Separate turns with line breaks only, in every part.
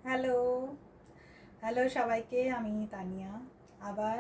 Hello, hello সবাইকে। আমি তানিয়া আবার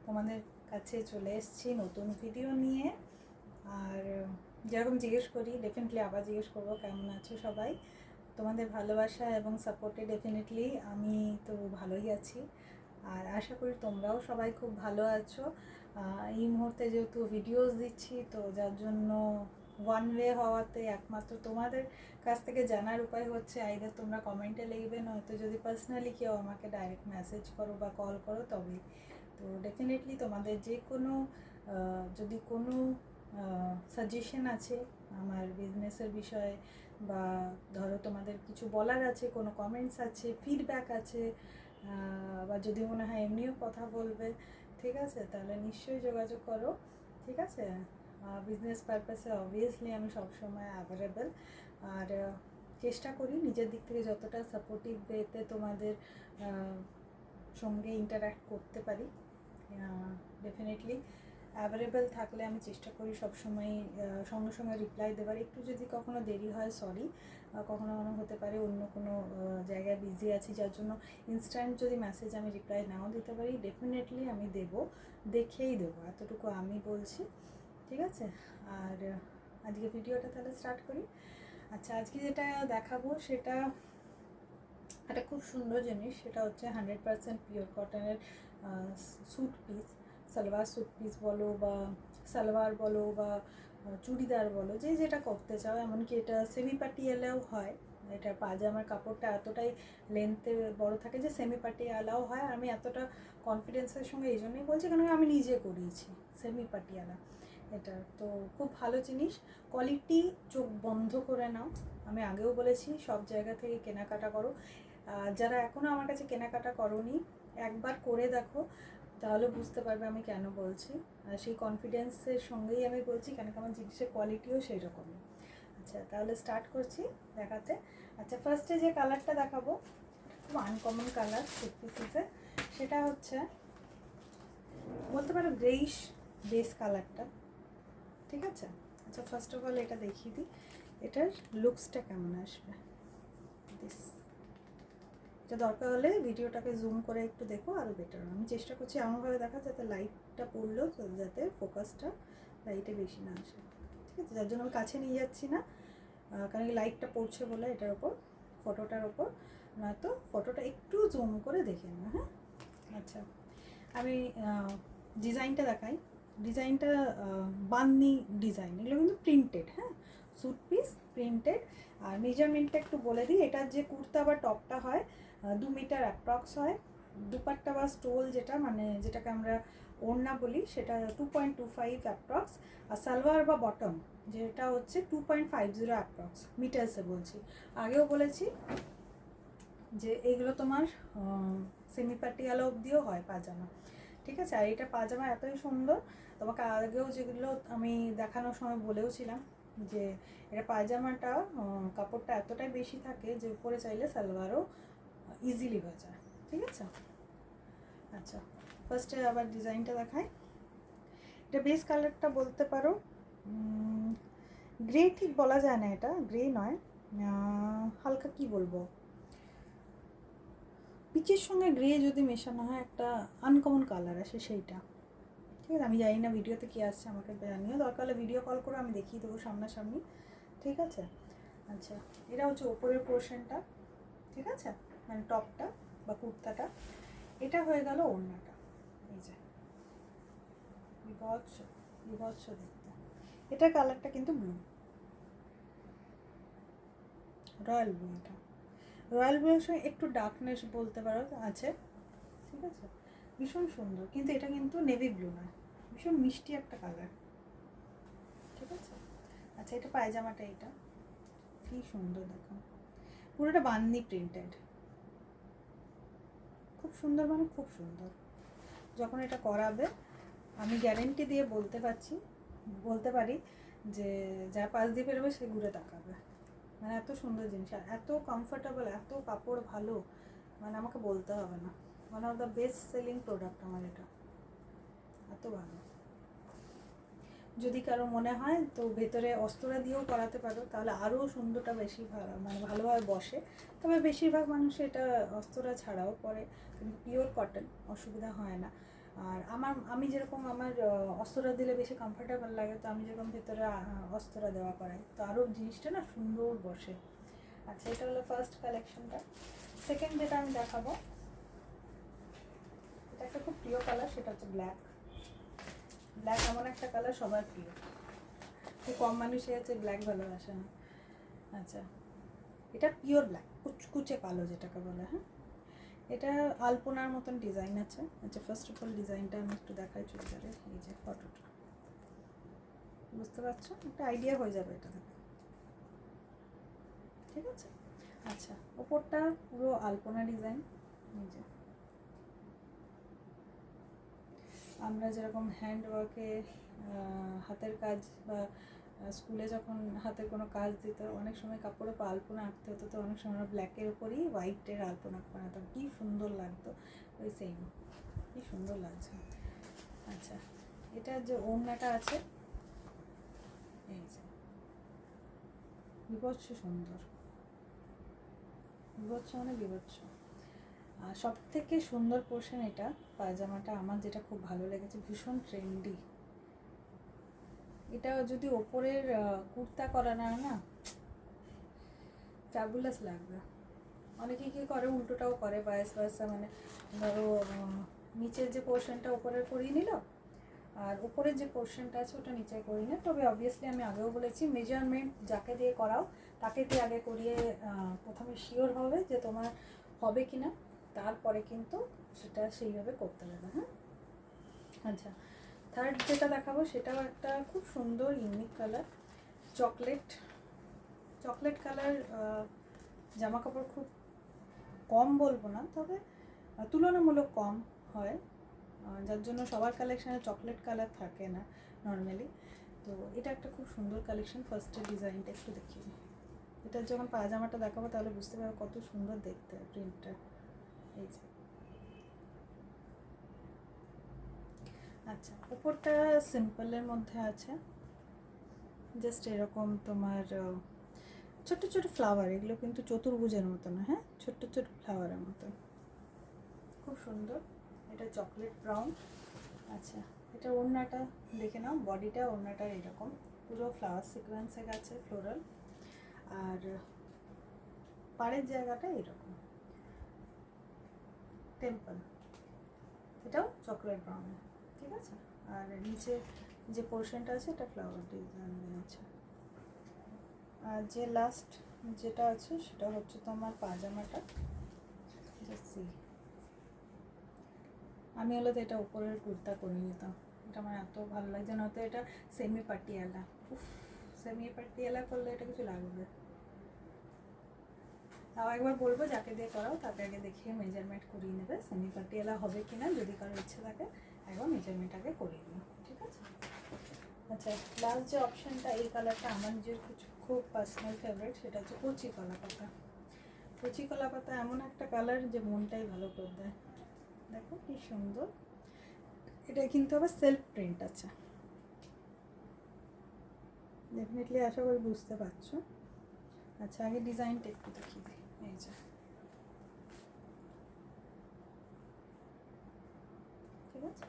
তোমাদের কাছে চলে এসেছি নতুন ভিডিও নিয়ে। আর যেরকম জিজ্ঞেস করি, ডেফিনেটলি আবার জিজ্ঞেস করবো কেমন আছো সবাই। তোমাদের ভালোবাসা এবং সাপোর্টে ডেফিনেটলি আমি তো ভালোই আছি। আর আশা করি তোমরাও সবাই খুব ভালো আছো। এই মুহূর্তে যেহেতু ভিডিওস দিচ্ছি, তো যার জন্য ওয়ান ওয়ে হওয়াতে একমাত্র তোমাদের কাছ থেকে জানার উপায় হচ্ছে আইদার তোমরা কমেন্টে লিখবে, নয়তো যদি পার্সোনালি কেউ আমাকে ডাইরেক্ট মেসেজ করো বা কল করো তবে। তো ডেফিনেটলি তোমাদের যে কোনো যদি কোনো সাজেশন আছে আমার বিজনেসের বিষয়ে, বা ধরো তোমাদের কিছু বলার আছে, কোনো কমেন্টস আছে, ফিডব্যাক আছে, বা যদি মনে হয় এমনিও কথা বলবে, ঠিক আছে, তাহলে নিশ্চয়ই যোগাযোগ করো। ঠিক আছে, বিজনেস পারপাসে অবভিয়াসলি আমি সবসময় অ্যাভেলেবেল। আর চেষ্টা করি নিজের দিক থেকে যতটা সাপোর্টিভ ওয়েতে তোমাদের সঙ্গে ইন্টারঅ্যাক্ট করতে পারি। ডেফিনেটলি অ্যাভেলেবেল থাকলে আমি চেষ্টা করি সবসময় সঙ্গে সঙ্গে রিপ্লাই দেওয়ার। একটু যদি কখনো দেরি হয় সরি, কখনো কখনো হতে পারে অন্য কোনো জায়গায় বিজি আছি, যার জন্য ইনস্ট্যান্ট যদি মেসেজ আমি রিপ্লাই নাও দিতে পারি, ডেফিনেটলি আমি দেখেই দেবো, এতটুকু আমি বলছি। ঠিক আছে, আর আজকে ভিডিওটা তাহলে স্টার্ট করি। আচ্ছা, আজকে যেটা দেখাবো সেটা একটা খুব সুন্দর জিনিস। সেটা হচ্ছে 100% পিওর কটনের suit piece, salwar suit piece বলো বা সালোয়ার বলো বা চুড়িদার বলো, যে যেটা করতে চাও। এমনকি এটা সেমি পাটিয়ালাও হয়। এটা পাজামার কাপড়টা এতটাই লেন্থে বড় থাকে যে সেমি পাটিয়ালাও হয়। আর আমি এতটা কনফিডেন্সের সঙ্গে এই জন্যই বলছি কারণ আমি নিজে করিয়েছি সেমি পাটিয়ালা। এটা তো খুব ভালো জিনিস, কোয়ালিটি চোখ বন্ধ করে নাও। আমি আগেও বলেছি সব জায়গা থেকে কেনাকাটা করো। যারা এখনও আমার কাছে কেনাকাটা করোনি, একবার করে দেখো, তাহলে বুঝতে পারবে আমি কেন বলছি। আর সেই কনফিডেন্সের সঙ্গেই আমি বলছি কেন আমার জিনিসের কোয়ালিটিও সেই রকমই। আচ্ছা, তাহলে স্টার্ট করছি দেখাতে। আচ্ছা, ফার্স্টে যে কালারটা দেখাবো খুব আনকমন কালার সিক্স পিসেসে, সেটা হচ্ছে বলতে পারো গ্রেইশ বেস কালারটা। ঠিক আছে, আচ্ছা ফার্স্ট অফ অল এটা দেখিয়ে দিই, এটার লুকসটা কেমন আসবে। দিস, এটা দরকার হলে ভিডিওটাকে জুম করে একটু দেখো, আরও বেটার। আমি চেষ্টা করছি এমনভাবে দেখা যাতে লাইটটা পড়লেও যাতে ফোকাসটা লাইটে বেশি না আসে। ঠিক আছে, যার জন্য আমি কাছে নিয়ে যাচ্ছি না, কারণ কি লাইটটা পড়ছে বলে এটার ওপর, ফটোটার ওপর। নয়তো ফটোটা একটু জুম করে দেখে নেবো। হ্যাঁ, আচ্ছা আমি ডিজাইনটা দেখাই। ডিজাইনটা বান্নি ডিজাইন, এগুলো কিন্তু প্রিন্টেড। হ্যাঁ, স্যুট পিস প্রিন্টেড। আর মেজারমেন্টটা একটু বলে দিই, এটার যে কুর্তা বা টপটা হয় 2 মিটার অ্যাপ্রক্স হয়। দুপাট্টা বা স্টোল যেটা মানে যেটাকে আমরা ওড়না বলি, সেটা 2.25 অ্যাপ্রক্স। আর সালোয়ার বা বটম যেটা হচ্ছে 2.50 অ্যাপ্রক্স মিটার্সে বলছি। আগেও বলেছি যে এইগুলো তোমার সেমি পাটিয়ালা অবধিও হয় পাজামা। ঠিক আছে, আর এটা পাজামা এতই সুন্দর, তোমাকে আগেও যেগুলো আমি দেখানোর সময় বলেওছিলাম যে এটা পায়জামাটা কাপড়টা এতটাই বেশি থাকে যে উপরে চাইলে সালোয়ারও ইজিলি হয়ে যায়। ঠিক আছে, আচ্ছা ফার্স্টে আবার ডিজাইনটা দেখাই। এটা বেস কালারটা বলতে পারো গ্রে, ঠিক বলা যায় না, এটা গ্রে নয়, হালকা কি বলবো, পিচের সঙ্গে গ্রে যদি মেশানো হয় একটা আনকমন কালার আসে সেইটা। ঠিক আছে, আমি জানি না ভিডিওতে কী আসছে, আমাকে জানিও, দরকার হলে ভিডিও কল করে আমি দেখিয়ে দেবো সামনাসামনি। ঠিক আছে, আচ্ছা এটা হচ্ছে ওপরের পোর্শনটা। ঠিক আছে, মানে টপটা বা কুর্তাটা। এটা হয়ে গেল ওড়নাটা। এই যে বিভৎস বিভৎস দেখতে। এটার কালারটা কিন্তু ব্লু, রয়্যাল ব্লু। এটা রয়্যাল ব্লুর সঙ্গে একটু ডার্কনেস বলতে পারো আছে। ঠিক আছে, ভীষণ সুন্দর, কিন্তু এটা কিন্তু নেভি ব্লু নয়, ভীষণ মিষ্টি একটা কালার। ঠিক আছে, আচ্ছা এটা পায়জামাটা, এটা কি সুন্দর দেখো, পুরোটা বান্দি প্রিন্টেড, খুব সুন্দর, মানে খুব সুন্দর। যখন এটা করাবে আমি গ্যারেন্টি দিয়ে বলতে পারি যে যা পাশ দিয়ে বেরোবে সে ঘুরে তাকাবে। মানে এত সুন্দর জিনিস, আর এত কমফোর্টেবল, এত কাপড় ভালো, মানে আমাকে বলতে হবে না। One of the best selling product আমার এটা, এত ভালো। যদি কারো মনে হয় তো ভেতরে অস্তরা দিয়েও করাতে পারো, তাহলে আরও সুন্দরটা বেশি মানে ভালোভাবে বসে। তবে বেশিরভাগ মানুষ এটা অস্তরা ছাড়াও পরে, কিন্তু পিওর কটন, অসুবিধা হয় না। আর আমি যেরকম আমার অস্তরা দিলে বেশি কমফোর্টেবল লাগে, তো আমি যেরকম ভেতরে অস্তরা দেওয়া করাই, তো আরও জিনিসটা না সুন্দর বসে। আচ্ছা, এটা হলো ফার্স্ট কালেকশনটা। সেকেন্ড যেটা আমি দেখাবো, এটা একটা খুব প্রিয় কালার, সেটা হচ্ছে ব্ল্যাক। ব্ল্যাক এমন একটা কালার সবার প্রিয়, খুব কম মানুষই আছে ব্ল্যাক ভালোবাসে না। আচ্ছা, এটা পিওর ব্ল্যাক, কুচকুচে কালো যেটাকে বলে। হ্যাঁ, এটা আলপনার মতন ডিজাইন আছে। আচ্ছা, ফার্স্ট অফ অল ডিজাইনটা আমি একটু দেখাই চুড়িদারের। এই যে ফটোটা, বুঝতে পারছো? একটা আইডিয়া হয়ে যাবে এটা দেখে, ঠিক আছে? আচ্ছা, ওপরটা পুরো আলপনা ডিজাইন। এই যে আমরা যেরকম হ্যান্ড ওয়ার্কে হাতের কাজ বা স্কুলে যখন হাতের কোনো কাজ দিত, অনেক সময় কাপড়ে আলপনা আঁকতে হতো, তো অনেক সময় আমরা ব্ল্যাকের উপরই হোয়াইটের আলপনা বানাতাম, কী সুন্দর লাগতো। ওই সেম, কী সুন্দর লাগছে। আচ্ছা, এটা যে ওড়নাটা আছে, এই যে বিভৎস সুন্দর, বিভৎস মানে বিভৎস। আর সব থেকে সুন্দর পোর্শন এটা, পায়জামাটা আমার যেটা খুব ভালো লেগেছে, ভীষণ ট্রেন্ডি। এটা যদি ওপরের কুর্তা করা না ফ্যাবুলাস লাগবে। অনেকে কী করে, উল্টোটাও করে, ভাইস ভার্সা, মানে ধরো নিচের যে পোর্শনটা ওপরের করিয়ে নিল, আর উপরের যে পোর্শনটা আছে ওটা নিচে করিয়ে নিল। তবে অবভিয়াসলি আমি আগেও বলেছি, মেজারমেন্ট যাকে দিয়ে করাও তাকে দিয়ে আগে করিয়ে প্রথমে শিওর হবে যে তোমার হবে কি না, তারপরে কিন্তু সেটা সেইভাবে করতে হবে। হ্যাঁ, আচ্ছা, থার্ড যেটা দেখাবো সেটাও একটা খুব সুন্দর ইউনিক কালার, চকলেট কালার। জামা কাপড় খুব কম বলবো না, তবে তুলনামূলক কম হয়, যার জন্য সবার কালেকশানে চকলেট কালার থাকে না নর্মালি। তো এটা একটা খুব সুন্দর কালেকশন। ফার্স্টের ডিজাইনটা একটু দেখিয়ে দিই। এটার যখন পায়জামাটা দেখাবো তাহলে বুঝতে পারবে কত সুন্দর দেখতে প্রিন্টটা। এই যে, আচ্ছা, উপরটা সিম্পলের মধ্যে আছে, জাস্ট এরকম তোমার ছোট্ট ছোট ফ্লাওয়ার, এগুলো কিন্তু চতুর্ভুজের মতো না, হ্যাঁ, ছোট্ট ছোট ফ্লাওয়ারের মতো, খুব সুন্দর। এটা চকলেট ব্রাউন। আচ্ছা, এটা ওড়নাটা দেখে নাও, বডিটা ওড়নাটার এরকম পুরো ফ্লাওয়ার সিকোয়েন্সে গেছে, ফ্লোরাল। আর পাড়ের জায়গাটা এরকম টেম্পল, এটাও চকলেট ব্রাউন, ঠিক আছে? আর নিচে যে পোর্শনটা আছে এটা ফ্লাওয়ার ডিজাইন আছে। আর যে লাস্ট যেটা আছে সেটা হচ্ছে তোমার পাজামাটা। আমি হলো তো এটা উপরের কুর্তা করে নিতাম, এটা আমার এত ভালো লাগছে না, তো এটা সেমি পাটিয়ালা। সেমি পাটিয়ালা করলে এটা কিছু লাগবে। তাও একবার বলবো যাকে দিয়ে করাও তাকে আগে দেখিয়ে মেজারমেন্ট করিয়ে নেবে, সেমি পাটিয়ালা হবে কিনা, যদি কারোর ইচ্ছে থাকে একবার মেজারমেন্ট আগে করিয়ে নেবে, ঠিক আছে? আচ্ছা, লাস্ট যে অপশানটা, এই কালারটা আমার নিজের খুব পার্সোনাল ফেভারিট, সেটা হচ্ছে কচি কলা পাতা। কচি কলা পাতা এমন একটা কালার যে মনটাই ভালো করে দেয়। দেখো কি সুন্দর, এটা কিন্তু আবার সেলফ প্রিন্ট আছে, ডেফিনেটলি আশা করি বুঝতে পারছো। আচ্ছা, আগে ডিজাইনটা একটু দেখিয়ে দিই। এই যে, ঠিক আছে,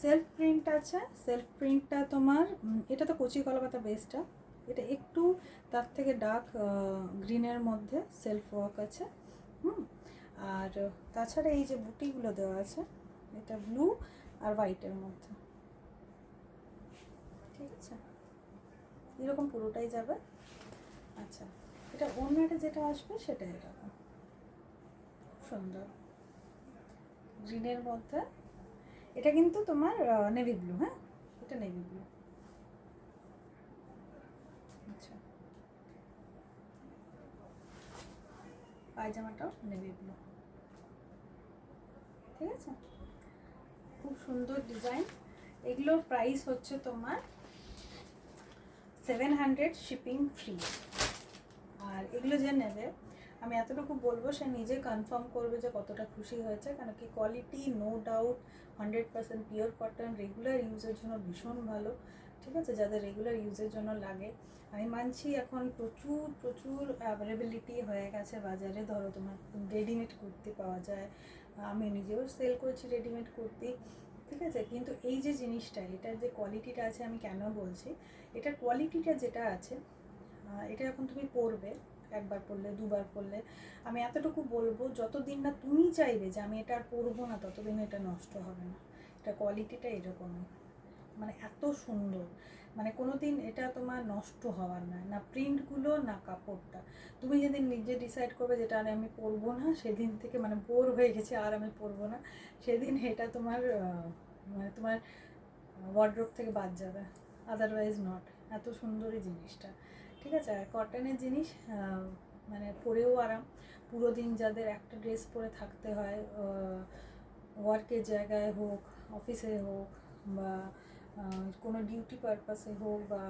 সেলফ প্রিন্ট আছে। সেলফ প্রিন্টটা তোমার এটা তো কচি কলা পাতা বেসটা, এটা একটু তার থেকে ডার্ক গ্রিনের মধ্যে সেলফ ওয়ার্ক আছে। আর তাছাড়া এই যে বুটিগুলো দেওয়া আছে, এটা ব্লু আর হোয়াইটের মধ্যে, ঠিক আছে? এরকম পুরোটাই যাবে। আচ্ছা, এটা ওড়নাটা যেটা আসবে সেটা এরকম সুন্দর গ্রিনের মধ্যে। এটা কিন্তু তোমার নেভি ব্লু, হ্যাঁ, এটা নেভি ব্লু। আচ্ছা, পায়জামাটাও নেভি ব্লু, ঠিক আছে? খুব সুন্দর ডিজাইন। এগুলোর প্রাইস হচ্ছে তোমার 700, শিপিং ফ্রি। আর এগুলো যে নেবে, আমি এতটুকু বলবো, সে নিজে কনফার্ম করবে যে কতটা খুশি হয়েছে, কেন কি quality no doubt 100% pure cotton, regular ইউজের জন্য ভীষণ ভালো, ঠিক আছে, যাদের রেগুলার ইউজের জন্য লাগে। আমি মানছি এখন প্রচুর প্রচুর অ্যাভেলেবিলিটি হয়ে গেছে বাজারে। ধরো তোমার রেডিমেড কুর্তি পাওয়া যায়, আমি নিজেও সেল করছি রেডিমেড কুর্তি, ঠিক আছে। কিন্তু এই যে জিনিসটা, এটার যে কোয়ালিটিটা আছে, আমি কেন বলছি, এটার কোয়ালিটিটা যেটা আছে, এটা এখন তুমি পরবে, একবার পরলে দুবার পরলে, আমি এতটুকু বলবো, যতদিন না তুমি চাইবে যে আমি এটা আর পরবো না, ততদিন এটা নষ্ট হবে না। এটা কোয়ালিটিটা এরকমই, মানে এত সুন্দর, মানে কোনো দিন এটা তোমার নষ্ট হওয়ার নয়, না প্রিন্টগুলো না কাপড়টা। তুমি যেদিন নিজে ডিসাইড করবে যেটা আর আমি পরবো না, সেদিন থেকে, মানে বোর হয়ে গেছে আর আমি পরবো না, সেদিন এটা তোমার মানে তোমার ওয়ার্ড্রোব থেকে বাদ যাবে, আদারওয়াইজ নট। এত সুন্দর এই জিনিসটা, ঠিক আছে। আর কটনের জিনিস, মানে পরেও আরাম। পুরো দিন যাদের একটা ড্রেস পরে থাকতে হয়, ওয়ার্কের জায়গায় হোক, অফিসে হোক, বা কোনো ডিউটি পারপাসে হোক, বা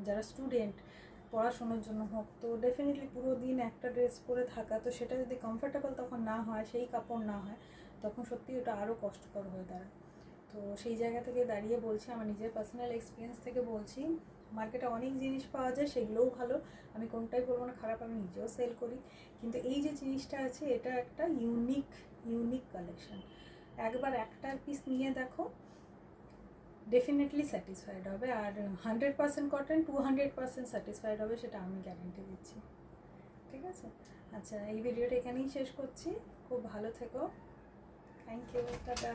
যারা স্টুডেন্ট পড়াশোনার জন্য হোক, তো ডেফিনেটলি পুরো দিন একটা ড্রেস পরে থাকা, তো সেটা যদি কমফোর্টেবল তখন না হয়, সেই কাপড় না হয়, তখন সত্যি ওটা আরও কষ্টকর হয়ে দাঁড়ায়। তো সেই জায়গা থেকে দাঁড়িয়ে বলছি, আমার নিজের পার্সোনাল এক্সপিরিয়েন্স থেকে বলছি, মার্কেটে অনেক জিনিস পাওয়া যায়, সেগুলোও ভালো, আমি কোনটাই বলবো না খারাপ, আমি নিজেও সেল করি। কিন্তু এই যে জিনিসটা আছে, এটা একটা ইউনিক কালেকশন। একবার একটার পিস নিয়ে দেখো, ডেফিনেটলি স্যাটিসফাইড হবে। আর 100% কটন, 200% স্যাটিসফাইড হবে, সেটা আমি গ্যারেন্টি দিচ্ছি, ঠিক আছে। আচ্ছা, এই ভিডিওটা এখানেই শেষ করছি। খুব ভালো থেকো, থ্যাংক ইউ, টাটা।